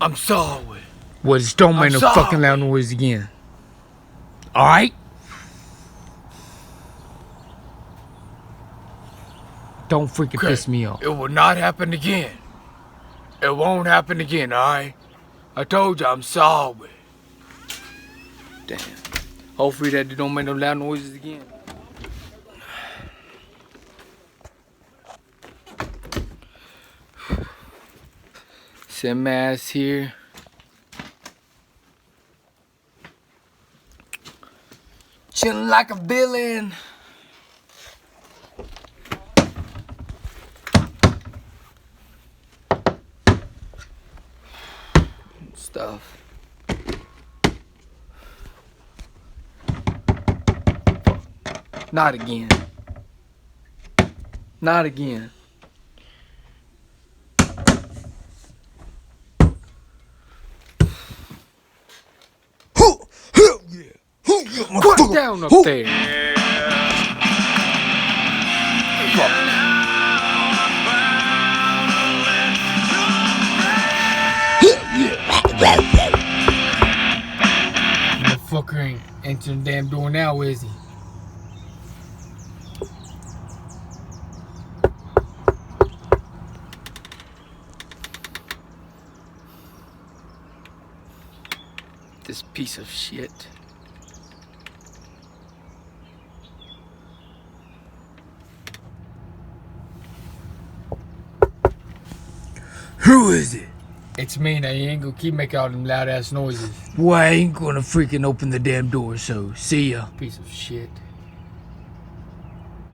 I'm sorry. Well, just don't make I'm no sorry. fucking loud noise again. Alright? Don't freaking Okay. piss me off. It will not happen again. It won't happen again, alright? I told you I'm sorry. Damn. Hopefully that don't make no loud noises again. Set my ass here. Chilling like a villain. Stuff. Not again. Not again. Put down up there. Fuck. Motherfucker ain't entering the damn door now, is he? This piece of shit. Who is it? It's me, now you ain't gonna keep making all them loud ass noises. Well, I ain't gonna freaking open the damn door, so see ya. Piece of shit.